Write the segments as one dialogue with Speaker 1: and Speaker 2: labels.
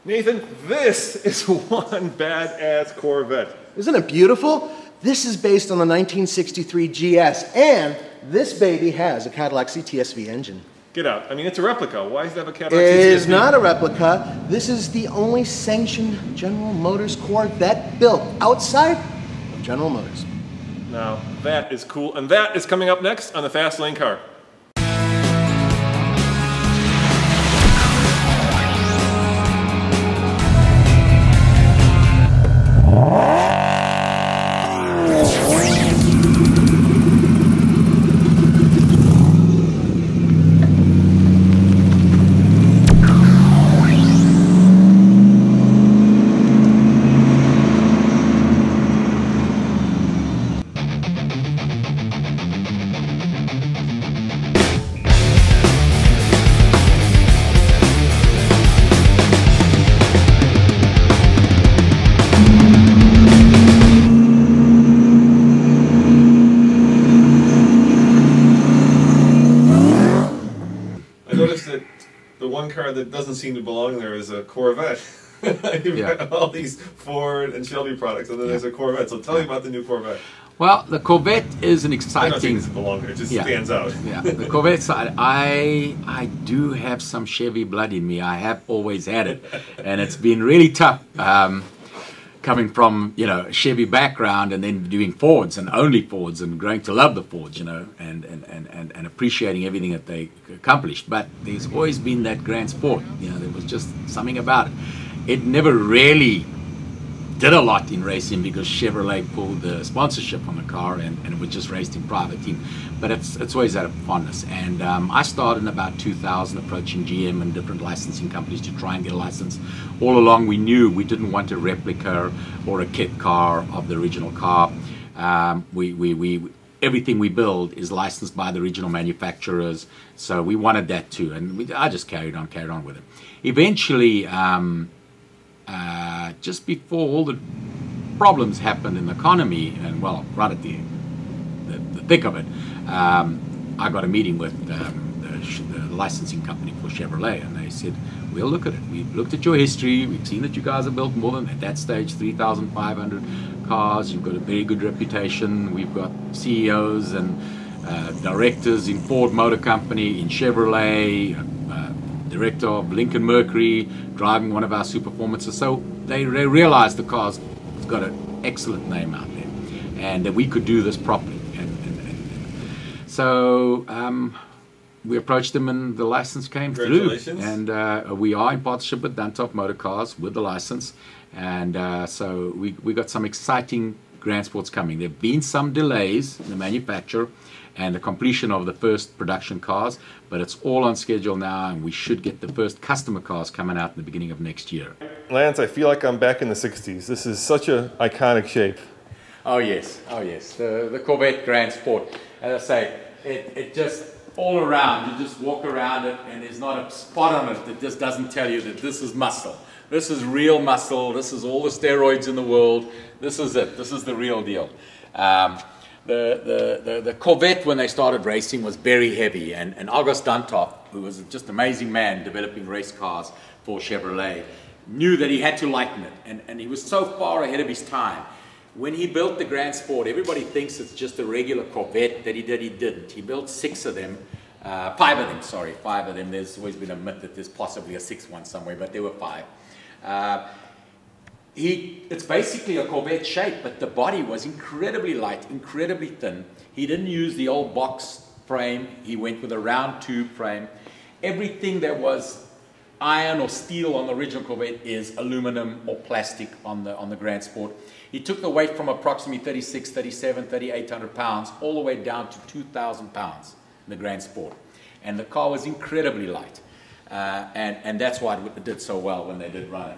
Speaker 1: Nathan, this is one badass Corvette.
Speaker 2: Isn't it beautiful? This is based on the 1963 GS, and this baby has a Cadillac CTSV engine.
Speaker 1: Get out. I mean, it's a replica. Why does it have a Cadillac
Speaker 2: It
Speaker 1: CTSV?
Speaker 2: is not a replica. This is the only sanctioned General Motors Corvette built outside of General Motors.
Speaker 1: Now, that is cool. And that is coming up next on the Fast Lane Car. Car that doesn't seem to belong there is a Corvette. You've got all these Ford and Shelby products, and then there's a Corvette. So tell me about the new Corvette.
Speaker 3: Well, the Corvette is an exciting...
Speaker 1: I'm not saying it doesn't belong there, it just stands out.
Speaker 3: Yeah, the Corvette side, I do have some Chevy blood in me. I have always had it, and it's been really tough coming from, you know, a Chevy background and then doing Fords and only Fords and growing to love the Fords, you know, and appreciating everything that they accomplished. But there's always been that Grand Sport, you know, there was just something about it. It never really did a lot in racing because Chevrolet pulled the sponsorship on the car and it was just raced in private team. But it's always had a fondness. And I started in about 2000 approaching GM and different licensing companies to try and get a license. All along we knew we didn't want a replica or a kit car of the original car. Everything we build is licensed by the original manufacturers, so we wanted that too. And I just carried on with it. Eventually, just before all the problems happened in the economy, and well, right at the thick of it, I got a meeting with the licensing company for Chevrolet, and they said, we'll look at it. We've looked at your history. We've seen that you guys have built more than, at that stage, 3,500 cars. You've got a very good reputation. We've got CEOs and directors in Ford Motor Company, in Chevrolet, director of Lincoln Mercury, driving one of our super performances. So they realized the car's got an excellent name out there, and that we could do this properly. So we approached them, and the license came through. And we are in partnership with Duntop Motor Cars with the license, and so we got some exciting Grand Sports coming. There have been some delays in the manufacture and the completion of the first production cars, but it's all on schedule now, and we should get the first customer cars coming out in the beginning of next year.
Speaker 1: Lance, I feel like I'm back in the 60s. This is such an iconic shape.
Speaker 3: Oh yes, the Corvette Grand Sport. As I say, it just all around, you just walk around it and there's not a spot on it that just doesn't tell you that this is muscle. This is real muscle, this is all the steroids in the world, this is it, this is the real deal. The Corvette, when they started racing, was very heavy, and August Duntop, who was just an amazing man developing race cars for Chevrolet, knew that he had to lighten it, and he was so far ahead of his time. When he built the Grand Sport, everybody thinks it's just a regular Corvette that he did. He didn't. He built 5 of them. There's always been a myth that there's possibly a 6th one somewhere, but there were 5. It's basically a Corvette shape, but the body was incredibly light, incredibly thin. He didn't use the old box frame. He went with a round tube frame. Everything that was iron or steel on the original Corvette is aluminum or plastic on the Grand Sport. He took the weight from approximately 36, 37, 3,800 pounds all the way down to 2,000 pounds in the Grand Sport. And the car was incredibly light. And that's why it did so well when they did run it.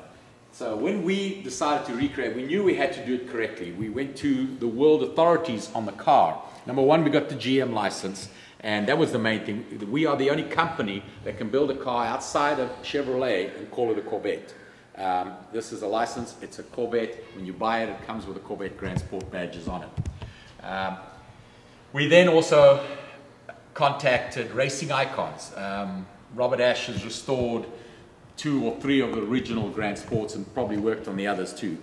Speaker 3: So when we decided to recreate, we knew we had to do it correctly. We went to the world authorities on the car. Number one, we got the GM license, and that was the main thing. We are the only company that can build a car outside of Chevrolet and call it a Corvette. This is a license, it's a Corvette. When you buy it, it comes with a Corvette Grand Sport badges on it. We then also contacted racing icons. Robert Ash has restored 2 or 3 of the original Grand Sports and probably worked on the others too.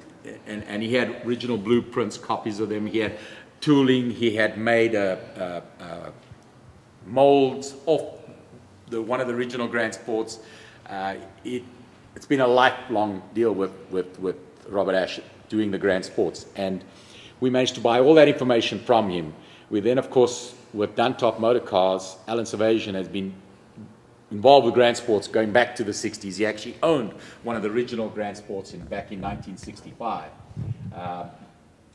Speaker 3: And he had original blueprints, copies of them. He had tooling. He had made molds off one of the original Grand Sports. It's been a lifelong deal with Robert Ash doing the Grand Sports, and we managed to buy all that information from him. We then, of course, with Duntop Motor Cars, Alan Savasian has been involved with Grand Sports going back to the 60s. He actually owned one of the original Grand Sports back in 1965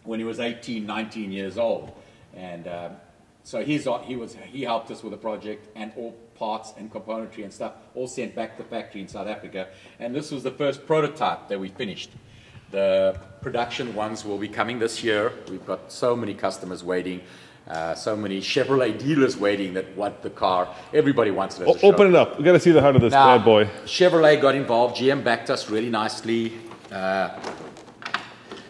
Speaker 3: when he was 18, 19 years old. And so he helped us with the project, and all parts and componentry and stuff all sent back to the factory in South Africa. And this was the first prototype that we finished. The production ones will be coming this year. We've got so many customers waiting. So many Chevrolet dealers waiting that want the car. Everybody wants it as a show.
Speaker 4: Open it up. We've got to see the heart of this bad boy.
Speaker 3: Chevrolet got involved. GM backed us really nicely.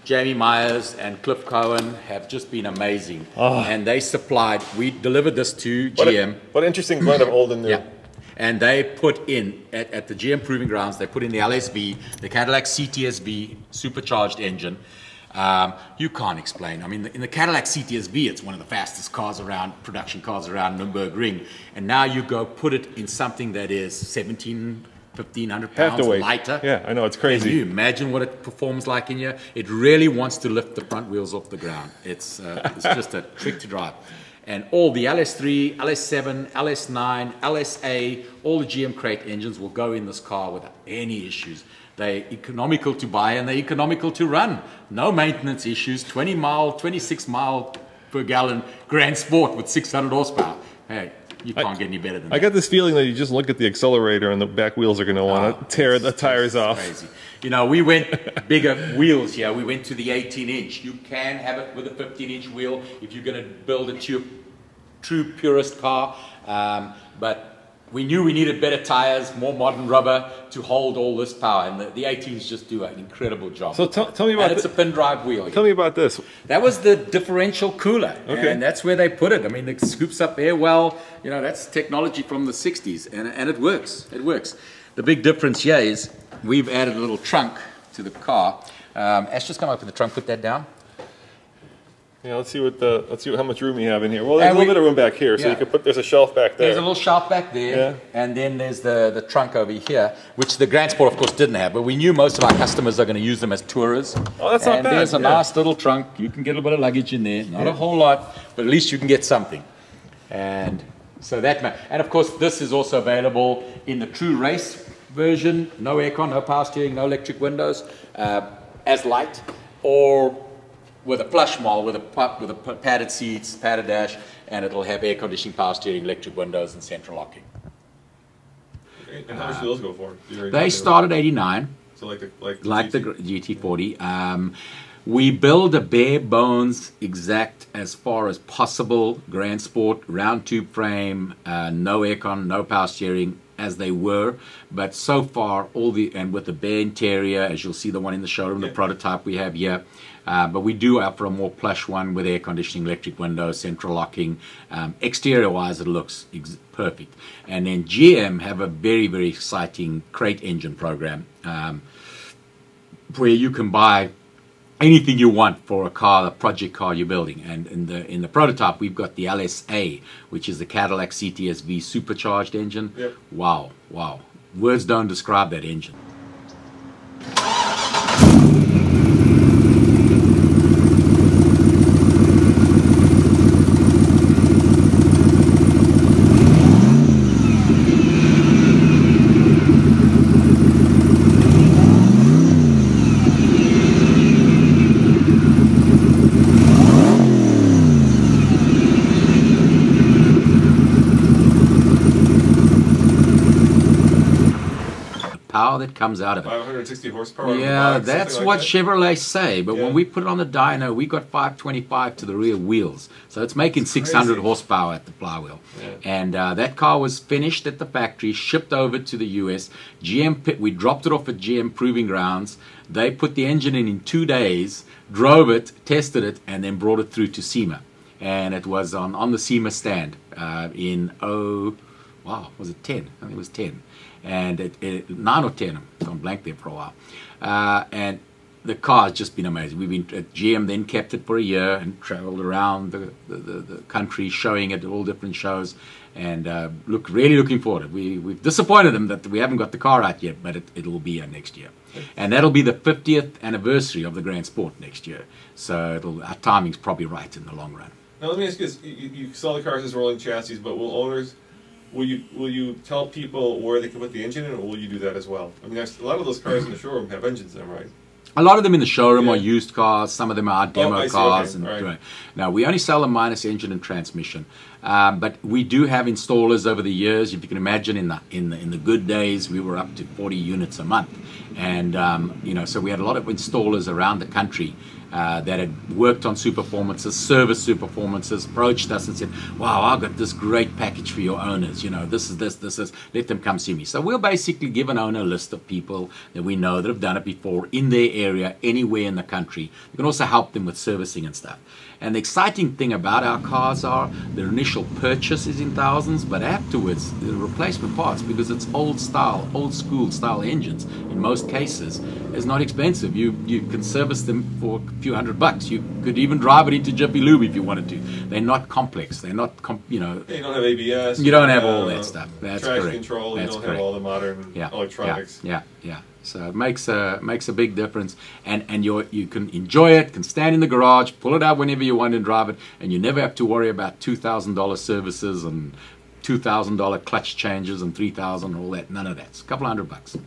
Speaker 3: Jamie Myers and Cliff Cohen have just been amazing. And they supplied, we delivered this to GM.
Speaker 4: What an interesting blend of old and new.
Speaker 3: Yeah. And they put in, at the GM Proving Grounds, they put in the LSV, the Cadillac CTSV supercharged engine. You can't explain. I mean, in the Cadillac CTSV, it's one of the fastest cars around, production cars around Nürburgring. And now you go put it in something that is 1,500 pounds lighter.
Speaker 4: Yeah, I know, it's crazy.
Speaker 3: Can you imagine what it performs like in here? It really wants to lift the front wheels off the ground. It's just a trick to drive. And all the LS3, LS7, LS9, LSA, all the GM crate engines will go in this car without any issues. They're economical to buy and they're economical to run. No maintenance issues, 20 mile, 26 mile per gallon Grand Sport with 600 horsepower. Hey, you can't get any better than that.
Speaker 4: I got this feeling that you just look at the accelerator and the back wheels are going to want to tear the tires off.
Speaker 3: Crazy. You know, we went bigger wheels here. We went to the 18-inch. You can have it with a 15-inch wheel if you're going to build a true purist car. But we knew we needed better tires, more modern rubber to hold all this power, and the 18s just do an incredible job.
Speaker 4: So tell me about.
Speaker 3: And it's a pin drive wheel.
Speaker 4: Tell me about this.
Speaker 3: That was the differential cooler,
Speaker 4: okay.
Speaker 3: And that's where they put it. I mean, it scoops up air well. You know, that's technology from the 60s, and it works. It works. The big difference here is we've added a little trunk to the car. Ash, just come up with the trunk. Put that down.
Speaker 4: Yeah, let's see how much room you have in here. Well, there's a little bit of room back here, so you can there's a shelf back there.
Speaker 3: There's a little shelf back there, and then there's the trunk over here, which the Grand Sport, of course, didn't have. But we knew most of our customers are going to use them as tourers.
Speaker 4: Oh, that's not bad.
Speaker 3: And there's a nice little trunk. You can get a little bit of luggage in there. Not a whole lot, but at least you can get something. And so and of course, this is also available in the true race version. No aircon, no power steering, no electric windows, as light, or with a plush model with a padded seats, padded dash, and it'll have air conditioning, power steering, electric windows, and central locking.
Speaker 1: And how much do those go for?
Speaker 3: They start at 89.
Speaker 1: So like
Speaker 3: the GT40. We build a bare bones exact as far as possible Grand Sport round tube frame, no aircon, no power steering, as they were, but so far and with the bare interior, as you'll see the one in the showroom, the prototype we have here. But we do offer a more plush one with air conditioning, electric windows, central locking. Exterior-wise, it looks perfect. And then GM have a very, very exciting crate engine program where you can buy anything you want for a project car you're building. And in the prototype, we've got the LSA, which is the Cadillac CTSV supercharged engine.
Speaker 4: Yep.
Speaker 3: Wow. Words don't describe that engine. That comes out of it.
Speaker 1: 560 horsepower.
Speaker 3: Yeah, that's what Chevrolet say. But when we put it on the dyno, we got 525 to the rear wheels. So it's making 600 horsepower at the flywheel. Yeah. And that car was finished at the factory, shipped over to the US. We dropped it off at GM Proving Grounds. They put the engine in 2 days, drove it, tested it, and then brought it through to SEMA. And it was on the SEMA stand was it 10? I think it was 10. and 9 or 10. I've gone blank there for a while, and the car has just been amazing. We've been at GM, then kept it for a year and traveled around the country showing it at all different shows, and really looking forward. We've disappointed them that we haven't got the car out yet, but it'll be here next year. And that'll be the 50th anniversary of the Grand Sport next year. So our timing's probably right in the long run.
Speaker 1: Now let me ask you this: you sell the cars as rolling chassis, but will you tell people where they can put the engine in, or will you do that as well? I mean, a lot of those cars in the showroom have engines in them, right?
Speaker 3: A lot of them in the showroom are used cars. Some of them are demo cars.
Speaker 1: Okay.
Speaker 3: And now we only sell them minus engine and transmission, but we do have installers over the years. If you can imagine, in the good days, we were up to 40 units a month, and so we had a lot of installers around the country that had worked on Superformances, service Superformances, approached us and said, "Wow, I've got this great package for your owners. This is. Let them come see me." So we'll basically give an owner a list of people that we know that have done it before in their area, anywhere in the country. We can also help them with servicing and stuff. And the exciting thing about our cars are their initial purchase is in thousands, but afterwards the replacement parts, because it's old school style engines in most cases, is not expensive. You can service them for a few $100. You could even drive it into Jiffy Lube if you wanted to. They're not complex. They're not
Speaker 1: you don't have ABS.
Speaker 3: You don't have all that stuff. That's
Speaker 1: traction
Speaker 3: correct.
Speaker 1: control.
Speaker 3: That's
Speaker 1: you don't
Speaker 3: correct.
Speaker 1: have all the modern electronics.
Speaker 3: Yeah. So it makes a big difference, and you can enjoy it, can stand in the garage, pull it out whenever you want and drive it, and you never have to worry about $2,000 services and $2,000 clutch changes and $3,000 and all that. None of that. It's a couple $100.